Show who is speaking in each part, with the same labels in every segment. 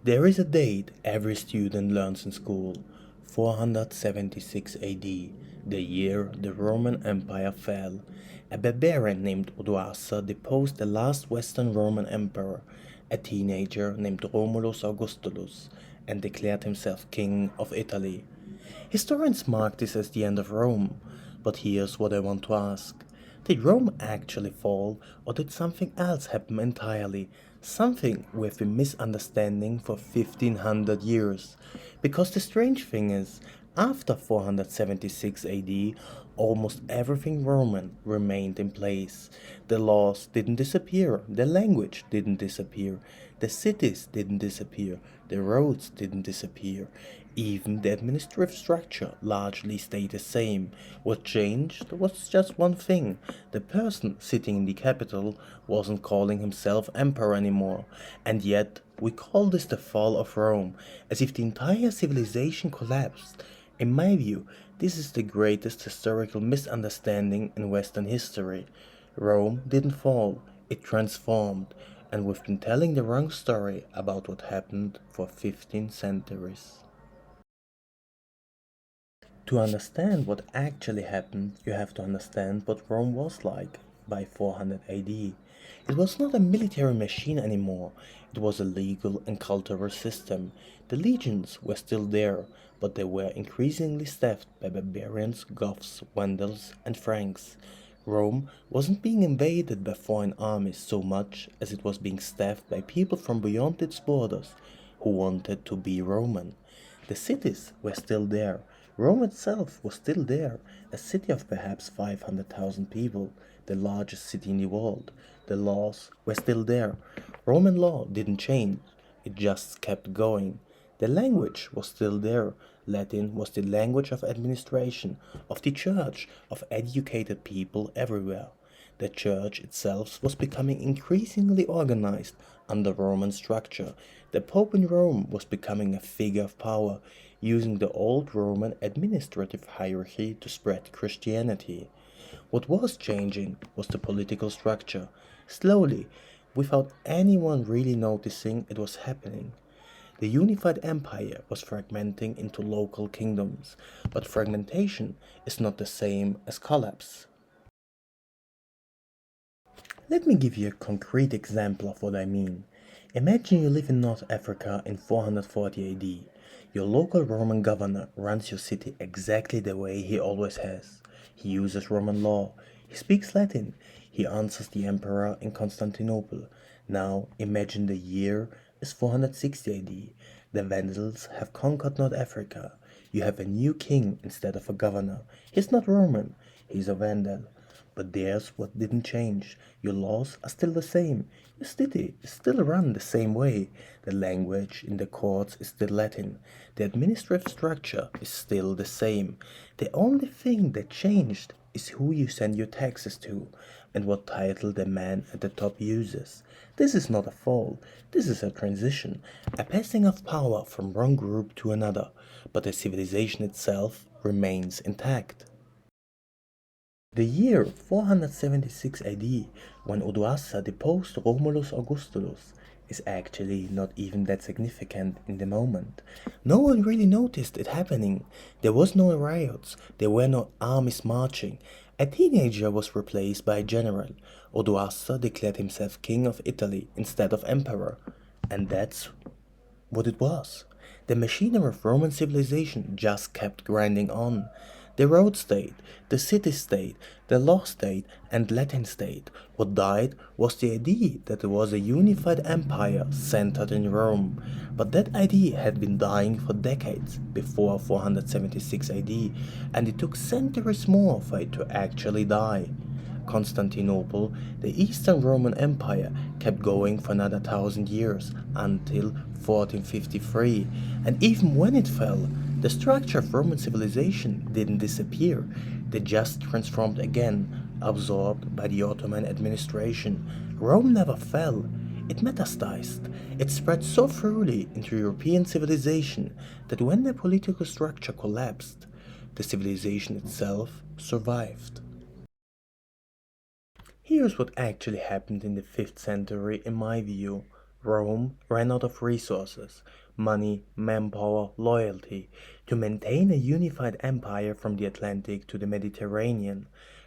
Speaker 1: There is a date every student learns in school: 476 AD, the year the Roman Empire fell. A barbarian named Odoacer deposed the last Western Roman emperor, a teenager named Romulus Augustulus, and declared himself king of Italy. Historians mark this as the end of Rome, but here's what I want to ask. Did Rome actually fall, or did something else happen entirely? Something we've been misunderstanding for 1500 years. Because the strange thing is, after 476 AD, almost everything Roman remained in place. The laws didn't disappear, the language didn't disappear, the cities didn't disappear, the roads didn't disappear. Even the administrative structure largely stayed the same. What changed was just one thing: the person sitting in the capital wasn't calling himself emperor anymore. And yet, we call this the fall of Rome, as if the entire civilization collapsed. In my view, this is the greatest historical misunderstanding in Western history. Rome didn't fall, it transformed, and we've been telling the wrong story about what happened for 15 centuries. To understand what actually happened, you have to understand what Rome was like by 400 AD. It was not a military machine anymore, it was a legal and cultural system. The legions were still there, but they were increasingly staffed by barbarians, Goths, Vandals, and Franks. Rome wasn't being invaded by foreign armies so much as it was being staffed by people from beyond its borders who wanted to be Roman. The cities were still there. Rome itself was still there, a city of perhaps 500,000 people, the largest city in the world. The laws were still there. Roman law didn't change, it just kept going. The language was still there. Latin was the language of administration, of the church, of educated people everywhere. The church itself was becoming increasingly organized under Roman structure. The Pope in Rome was becoming a figure of power, using the old Roman administrative hierarchy to spread Christianity. What was changing was the political structure. Slowly, without anyone really noticing it was happening. The unified empire was fragmenting into local kingdoms, but fragmentation is not the same as collapse. Let me give you a concrete example of what I mean. Imagine you live in North Africa in 440 AD. Your local Roman governor runs your city exactly the way he always has. He uses Roman law. He speaks Latin. He answers the emperor in Constantinople. Now imagine the year is 460 AD. The Vandals have conquered North Africa. You have a new king instead of a governor. He's not Roman, he's a Vandal. But there's what didn't change. Your laws are still the same. Your city is still run the same way. The language in the courts is still Latin. The administrative structure is still the same. The only thing that changed is who you send your taxes to and what title the man at the top uses. This is not a fall. This is a transition, a passing of power from one group to another, but the civilization itself remains intact. The year 476 AD, when Odoacer deposed Romulus Augustulus, is actually not even that significant in the moment. No one really noticed it happening. There was no riots, there were no armies marching. A teenager was replaced by a general. Odoacer declared himself king of Italy instead of emperor. And that's what it was. The machinery of Roman civilization just kept grinding on. The road state, the city state, the law state, and Latin state. What died was the idea that there was a unified empire centered in Rome. But that idea had been dying for decades before 476 AD, and it took centuries more for it to actually die. Constantinople, the Eastern Roman Empire, kept going for another 1,000 years until 1453, and even when it fell, the structure of Roman civilization didn't disappear, they just transformed again, absorbed by the Ottoman administration. Rome never fell, it metastasized. It spread so thoroughly into European civilization that when the political structure collapsed, the civilization itself survived. Here's what actually happened in the 5th century in my view. Rome ran out of resources, money, manpower, loyalty, to maintain a unified empire from the Atlantic to the Mediterranean.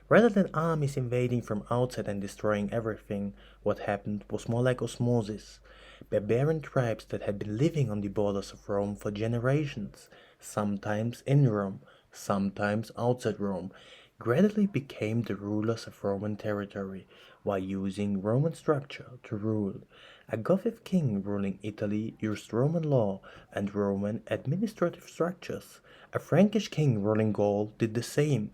Speaker 1: Rather than armies invading from outside and destroying everything, what happened was more like osmosis. Barbarian tribes that had been living on the borders of Rome for generations, sometimes in Rome, sometimes outside Rome, gradually became the rulers of Roman territory while using Roman structure to rule. A Gothic king ruling Italy used Roman law and Roman administrative structures. A Frankish king ruling Gaul did the same.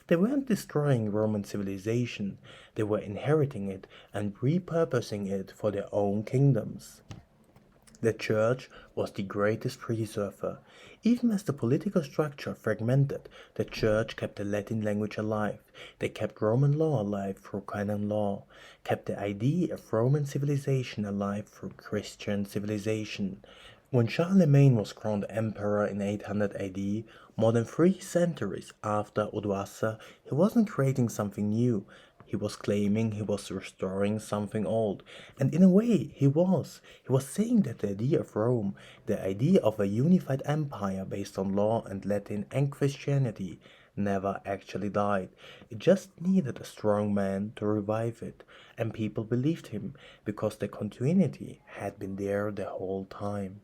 Speaker 1: They weren't destroying Roman civilization, they were inheriting it and repurposing it for their own kingdoms. The Church was the greatest preserver. Even as the political structure fragmented, the Church kept the Latin language alive. They kept Roman law alive through canon law, kept the idea of Roman civilization alive through Christian civilization. When Charlemagne was crowned emperor in 800 AD, more than 3 centuries after Odoacer, he wasn't creating something new. He was claiming he was restoring something old. And in a way, he was. He was saying that the idea of Rome, the idea of a unified empire based on law and Latin and Christianity, never actually died. It just needed a strong man to revive it. And people believed him because the continuity had been there the whole time.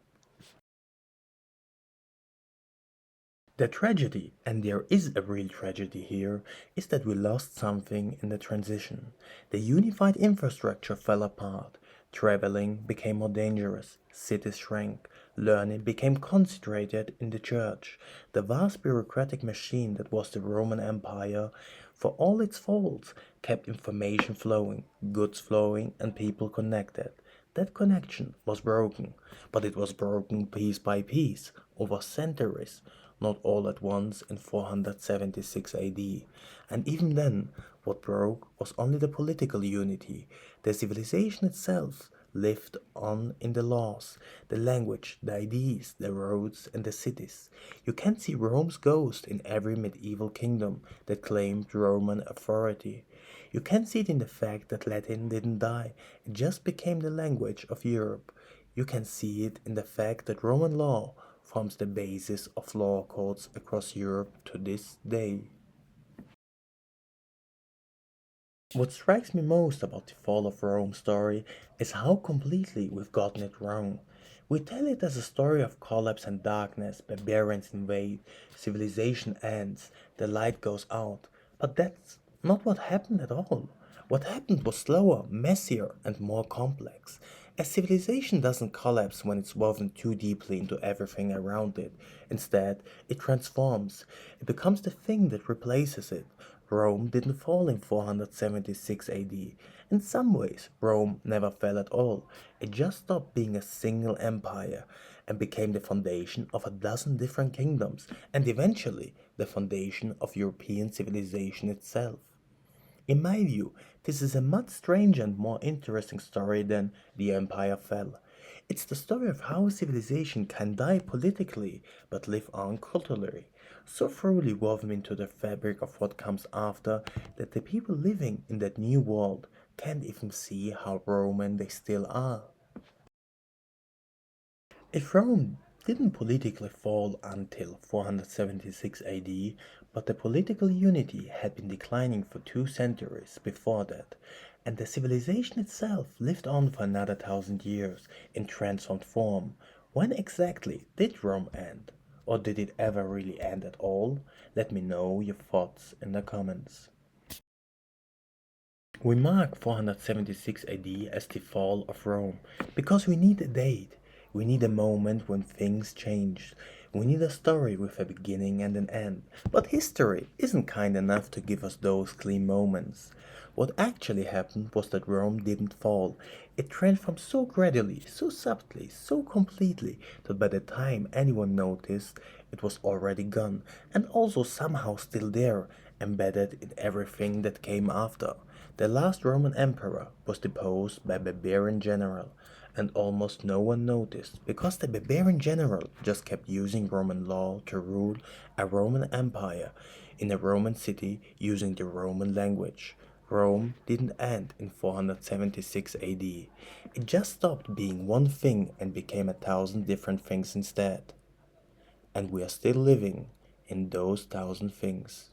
Speaker 1: The tragedy, and there is a real tragedy here, is that we lost something in the transition. The unified infrastructure fell apart. Traveling became more dangerous, cities shrank, learning became concentrated in the church. The vast bureaucratic machine that was the Roman Empire, for all its faults, kept information flowing, goods flowing, and people connected. That connection was broken, but it was broken piece by piece, over centuries, not all at once in 476 AD. And even then, what broke was only the political unity. The civilization itself lived on in the laws, the language, the ideas, the roads, and the cities. You can see Rome's ghost in every medieval kingdom that claimed Roman authority. You can see it in the fact that Latin didn't die, it just became the language of Europe. You can see it in the fact that Roman law forms the basis of law codes across Europe to this day. What strikes me most about the fall of Rome story is how completely we've gotten it wrong. We tell it as a story of collapse and darkness, barbarians invade, civilization ends, the light goes out. But that's not what happened at all. What happened was slower, messier, and more complex. A civilization doesn't collapse when it's woven too deeply into everything around it. Instead, it transforms. It becomes the thing that replaces it. Rome didn't fall in 476 AD. In some ways, Rome never fell at all. It just stopped being a single empire and became the foundation of a dozen different kingdoms and eventually the foundation of European civilization itself. In my view, this is a much stranger and more interesting story than The Empire Fell. It's the story of how a civilization can die politically but live on culturally, so thoroughly woven into the fabric of what comes after that the people living in that new world can't even see how Roman they still are. If Rome didn't politically fall until 476 AD, but the political unity had been declining for 2 centuries before that, and the civilization itself lived on for another 1,000 years in transformed form, when exactly did Rome end? Or did it ever really end at all? Let me know your thoughts in the comments. We mark 476 AD as the fall of Rome because we need a date. We need a moment when things changed. We need a story with a beginning and an end. But history isn't kind enough to give us those clean moments. What actually happened was that Rome didn't fall. It transformed so gradually, so subtly, so completely that by the time anyone noticed, it was already gone and also somehow still there, embedded in everything that came after. The last Roman emperor was deposed by a barbarian general, and almost no one noticed because the barbarian general just kept using Roman law to rule a Roman empire in a Roman city using the Roman language. Rome didn't end in 476 AD. It just stopped being one thing and became 1,000 different things instead. And we are still living in those 1,000 things.